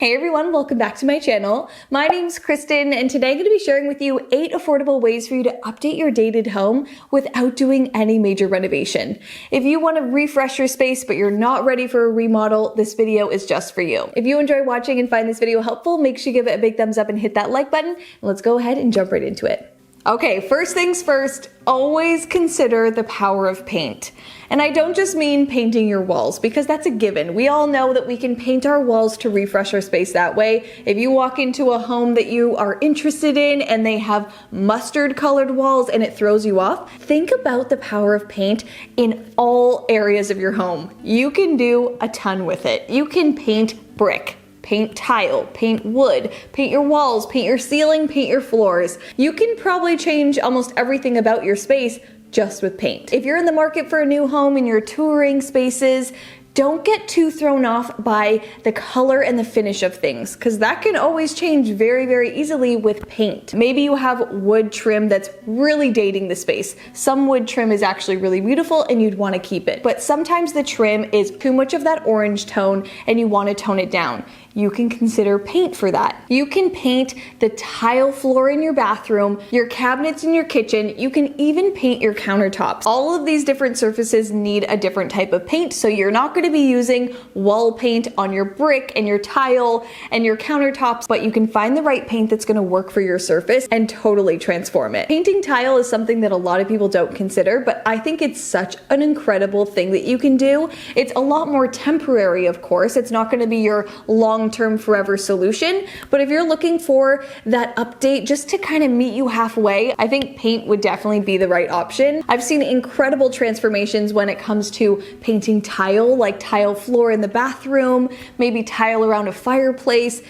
Hey everyone, welcome back to my channel. My name's Kristen and today I'm going to be sharing with you 8 affordable ways for you to update your dated home without doing any major renovation. If you want to refresh your space but you're not ready for a remodel, this video is just for you. If you enjoy watching and find this video helpful, make sure you give it a big thumbs up and hit that like button. And let's go ahead and jump right into it. Okay, first things first, always consider the power of paint. And I don't just mean painting your walls, because that's a given. We all know that we can paint our walls to refresh our space that way. If you walk into a home that you are interested in and they have mustard colored walls and it throws you off, think about the power of paint in all areas of your home. You can do a ton with it. You can paint brick, paint tile, paint wood, paint your walls, paint your ceiling, paint your floors. You can probably change almost everything about your space just with paint. If you're in the market for a new home and you're touring spaces, don't get too thrown off by the color and the finish of things, because that can always change very, very easily with paint. Maybe you have wood trim that's really dating the space. Some wood trim is actually really beautiful and you'd want to keep it, but sometimes the trim is too much of that orange tone and you want to tone it down. You can consider paint for that. You can paint the tile floor in your bathroom, your cabinets in your kitchen. You can even paint your countertops. All of these different surfaces need a different type of paint, so you're not going to be using wall paint on your brick and your tile and your countertops, but you can find the right paint that's going to work for your surface and totally transform it. Painting tile is something that a lot of people don't consider, but I think it's such an incredible thing that you can do. It's a lot more temporary, of course. It's not going to be your long-term forever solution, but if you're looking for that update just to kind of meet you halfway, I think paint would definitely be the right option. I've seen incredible transformations when it comes to painting tile, like tile floor in the bathroom, maybe tile around a fireplace.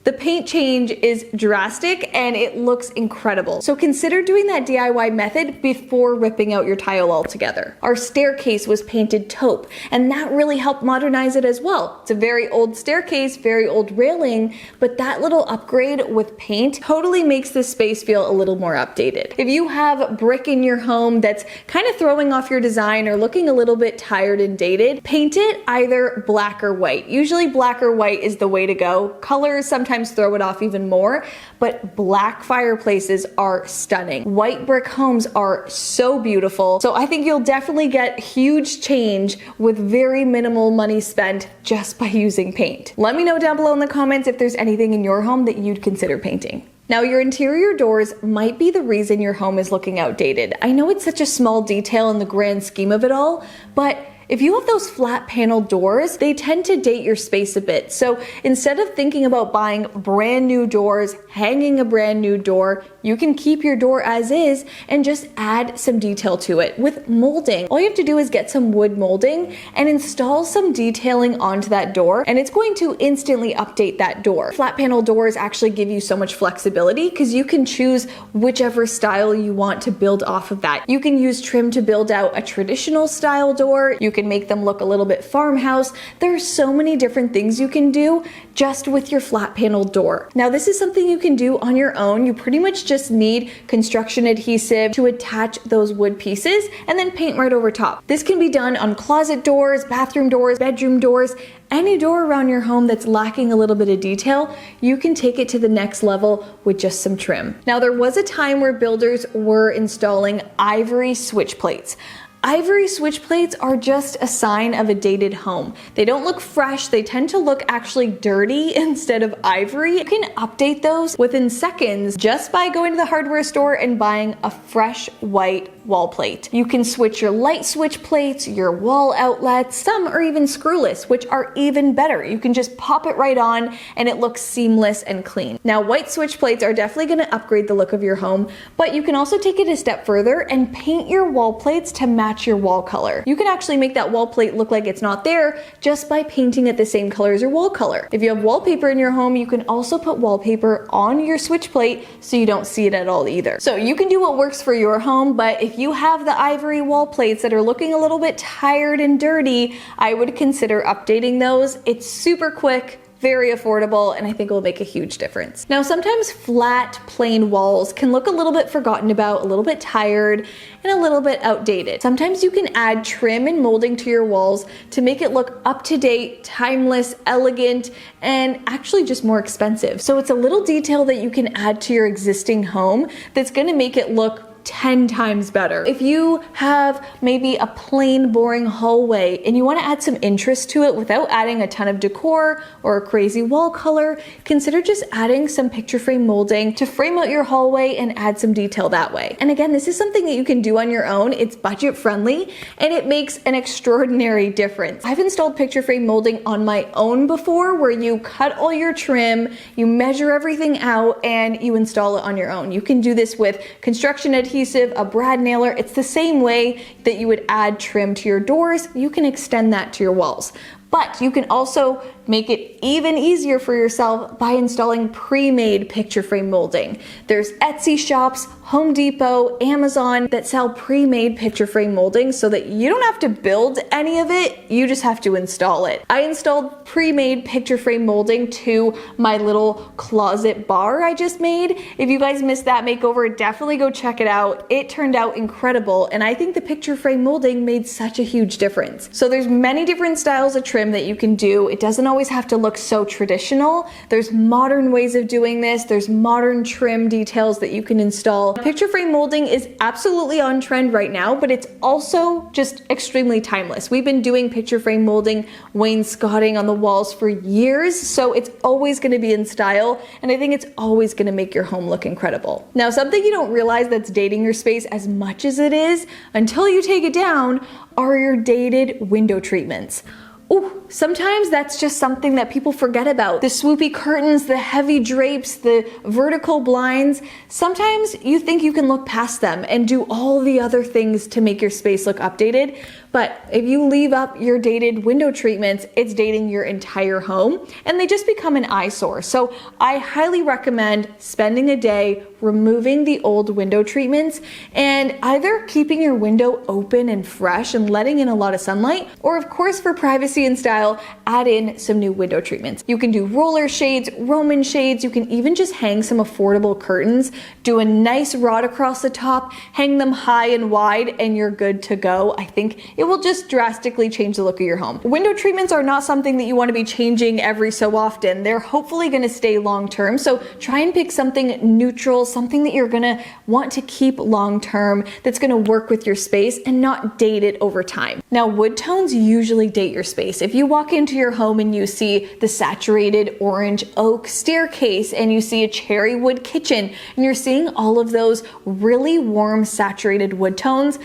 The paint change is drastic and it looks incredible. So consider doing that DIY method before ripping out your tile altogether. Our staircase was painted taupe and that really helped modernize it as well. It's a very old staircase, very old railing, but that little upgrade with paint totally makes this space feel a little more updated. If you have brick in your home that's kind of throwing off your design or looking a little bit tired and dated, paint it either black or white. Usually black or white is the way to go. Colors sometimes throw it off even more, but black fireplaces are stunning. White brick homes are so beautiful. So I think you'll definitely get huge change with very minimal money spent just by using paint. Let me know down below in the comments if there's anything in your home that you'd consider painting. Now, your interior doors might be the reason your home is looking outdated. I know it's such a small detail in the grand scheme of it all, but if you have those flat panel doors, they tend to date your space a bit. So instead of thinking about buying brand new doors, hanging a brand new door, you can keep your door as is and just add some detail to it with molding. All you have to do is get some wood molding and install some detailing onto that door, and it's going to instantly update that door. Flat panel doors actually give you so much flexibility because you can choose whichever style you want to build off of that. You can use trim to build out a traditional style door. You can make them look a little bit farmhouse. There's so many different things you can do just with your flat panel door. Now, this is something you can do on your own. You pretty much just need construction adhesive to attach those wood pieces and then paint right over top. This can be done on closet doors, bathroom doors, bedroom doors, any door around your home that's lacking a little bit of detail. You can take it to the next level with just some trim. Now, there was a time where builders were installing ivory switch plates. Ivory switch plates are just a sign of a dated home. They don't look fresh, they tend to look actually dirty instead of ivory. You can update those within seconds just by going to the hardware store and buying a fresh white wall plate. You can switch your light switch plates, your wall outlets. Some are even screwless, which are even better. You can just pop it right on and it looks seamless and clean. Now, white switch plates are definitely going to upgrade the look of your home, but you can also take it a step further and paint your wall plates to match your wall color. You can actually make that wall plate look like it's not there just by painting it the same color as your wall color. If you have wallpaper in your home, you can also put wallpaper on your switch plate so you don't see it at all either. So you can do what works for your home, but if you have the ivory wall plates that are looking a little bit tired and dirty, I would consider updating those. It's super quick, very affordable, and I think it will make a huge difference. Now, sometimes flat, plain walls can look a little bit forgotten about, a little bit tired, and a little bit outdated. Sometimes you can add trim and molding to your walls to make it look up to date, timeless, elegant, and actually just more expensive. So it's a little detail that you can add to your existing home that's gonna make it look 10 times better. If you have maybe a plain, boring hallway and you want to add some interest to it without adding a ton of decor or a crazy wall color, consider just adding some picture frame molding to frame out your hallway and add some detail that way. And again, this is something that you can do on your own. It's budget friendly and it makes an extraordinary difference. I've installed picture frame molding on my own before, where you cut all your trim, you measure everything out, and you install it on your own. You can do this with construction adhesive, a brad nailer. It's the same way that you would add trim to your doors. You can extend that to your walls. But you can also make it even easier for yourself by installing pre-made picture frame molding. There's Etsy shops, Home Depot, Amazon that sell pre-made picture frame molding so that you don't have to build any of it, you just have to install it. I installed pre-made picture frame molding to my little closet bar I just made. If you guys missed that makeover, definitely go check it out. It turned out incredible, and I think the picture frame molding made such a huge difference. So there's many different styles of trim that you can do. It doesn't always have to look so traditional. There's modern ways of doing this. There's modern trim details that you can install. Picture frame molding is absolutely on trend right now, but it's also just extremely timeless. We've been doing picture frame molding, wainscoting on the walls for years, so it's always going to be in style, and I think it's always going to make your home look incredible. Now, something you don't realize that's dating your space as much as it is until you take it down are your dated window treatments. Ooh, sometimes that's just something that people forget about. The swoopy curtains, the heavy drapes, the vertical blinds. Sometimes you think you can look past them and do all the other things to make your space look updated. But if you leave up your dated window treatments, it's dating your entire home and they just become an eyesore. So I highly recommend spending a day removing the old window treatments and either keeping your window open and fresh and letting in a lot of sunlight, or of course for privacy and style, add in some new window treatments. You can do roller shades, Roman shades, you can even just hang some affordable curtains, do a nice rod across the top, hang them high and wide, and you're good to go. I think it will just drastically change the look of your home. Window treatments are not something that you want to be changing every so often. They're hopefully going to stay long term, so try and pick something neutral, something that you're going to want to keep long term, that's going to work with your space and not date it over time. Now, wood tones usually date your space. If you walk into your home and you see the saturated orange oak staircase and you see a cherry wood kitchen and you're seeing all of those really warm saturated wood tones,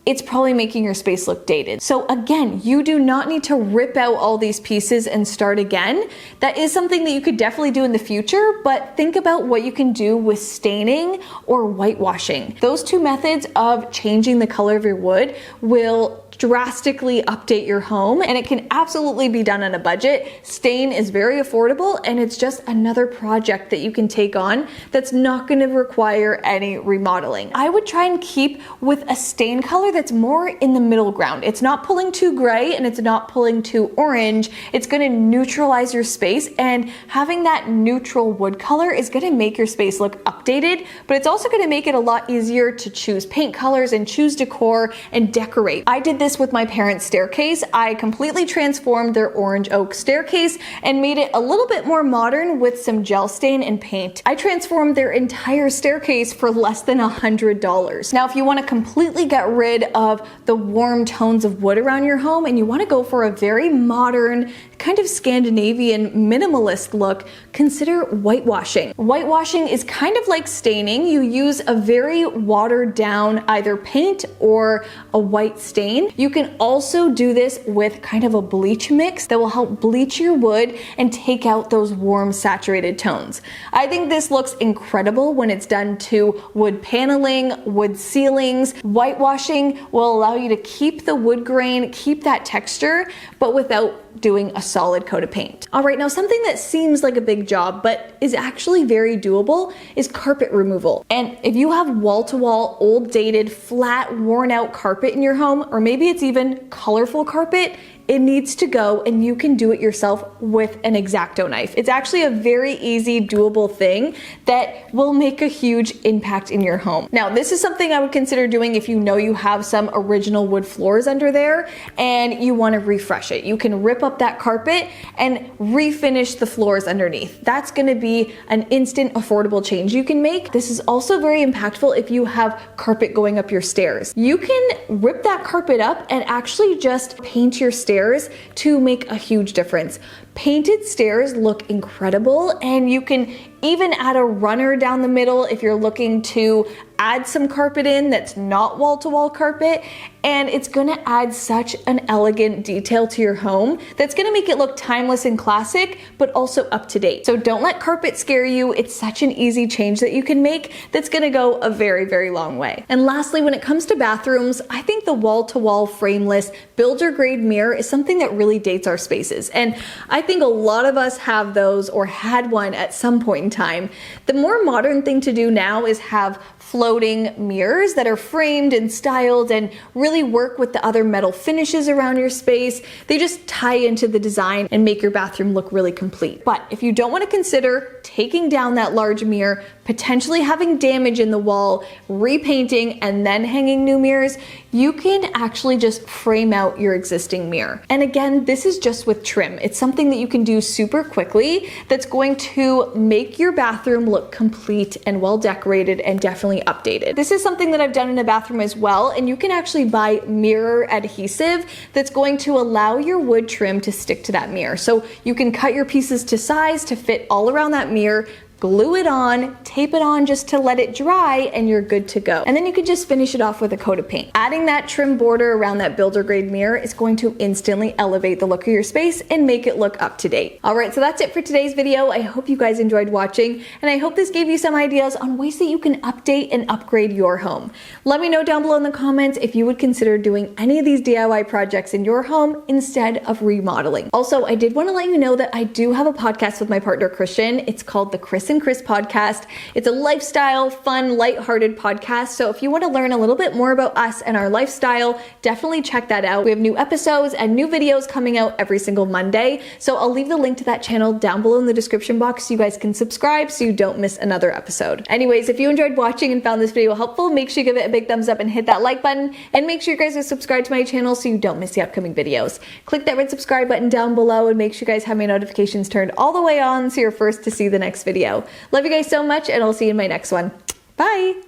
it's probably making your space look dated. So again, you do not need to rip out all these pieces and start again. That is something that you could definitely do in the future, but think about what you can do with staining or whitewashing. Those two methods of changing the color of your wood will drastically update your home, and it can absolutely be done on a budget. Stain is very affordable, and it's just another project that you can take on that's not going to require any remodeling. I would try and keep with a stain color that's more in the middle ground. It's not pulling too gray and it's not pulling too orange. It's going to neutralize your space, and having that neutral wood color is going to make your space look updated, but it's also going to make it a lot easier to choose paint colors and choose decor and decorate. I did this with my parents' staircase. I completely transformed their orange oak staircase and made it a little bit more modern with some gel stain and paint. I transformed their entire staircase for less than $100. Now, if you want to completely get rid of the warm tones of wood around your home and you want to go for a very modern, kind of Scandinavian minimalist look, consider whitewashing. Whitewashing is kind of like staining. You use a very watered down either paint or a white stain. You can also do this with kind of a bleach mix that will help bleach your wood and take out those warm saturated tones. I think this looks incredible when it's done to wood paneling, wood ceilings. Whitewashing will allow you to keep the wood grain, keep that texture, but without doing a solid coat of paint. All right, now something that seems like a big job but is actually very doable is carpet removal. And if you have wall-to-wall, old dated, flat, worn out carpet in your home, or maybe it's even colorful carpet, it needs to go, and you can do it yourself with an X-Acto knife. It's actually a very easy, doable thing that will make a huge impact in your home. Now, this is something I would consider doing if you know you have some original wood floors under there and you want to refresh it. You can rip up that carpet and refinish the floors underneath. That's going to be an instant, affordable change you can make. This is also very impactful if you have carpet going up your stairs. You can rip that carpet up and actually just paint your stairs to make a huge difference. Painted stairs look incredible, and you can even add a runner down the middle if you're looking to add some carpet in that's not wall-to-wall carpet, and it's gonna add such an elegant detail to your home that's gonna make it look timeless and classic, but also up to date. So don't let carpet scare you. It's such an easy change that you can make that's gonna go a very, very long way. And lastly, when it comes to bathrooms, I think the wall-to-wall frameless builder grade mirror is something that really dates our spaces. And I think a lot of us have those or had one at some point in time. The more modern thing to do now is have floating mirrors that are framed and styled and really work with the other metal finishes around your space. They just tie into the design and make your bathroom look really complete. But if you don't want to consider taking down that large mirror, potentially having damage in the wall, repainting, and then hanging new mirrors, you can actually just frame out your existing mirror. And again, this is just with trim. It's something that you can do super quickly that's going to make your bathroom look complete and well decorated and definitely updated. This is something that I've done in a bathroom as well, and you can actually buy mirror adhesive that's going to allow your wood trim to stick to that mirror. So you can cut your pieces to size to fit all around that mirror, glue it on, tape it on just to let it dry, and you're good to go. And then you can just finish it off with a coat of paint. Adding that trim border around that builder grade mirror is going to instantly elevate the look of your space and make it look up to date. All right, so that's it for today's video. I hope you guys enjoyed watching, and I hope this gave you some ideas on ways that you can update and upgrade your home. Let me know down below in the comments if you would consider doing any of these DIY projects in your home instead of remodeling. Also, I did want to let you know that I do have a podcast with my partner Kristen. It's called the Chris and Chris podcast. It's a lifestyle, fun, lighthearted podcast. So if you want to learn a little bit more about us and our lifestyle, definitely check that out. We have new episodes and new videos coming out every single Monday. So I'll leave the link to that channel down below in the description box so you guys can subscribe so you don't miss another episode. Anyways, if you enjoyed watching and found this video helpful, make sure you give it a big thumbs up and hit that like button, and make sure you guys are subscribed to my channel so you don't miss the upcoming videos. Click that red subscribe button down below and make sure you guys have my notifications turned all the way on so you're first to see the next video. Love you guys so much, and I'll see you in my next one. Bye!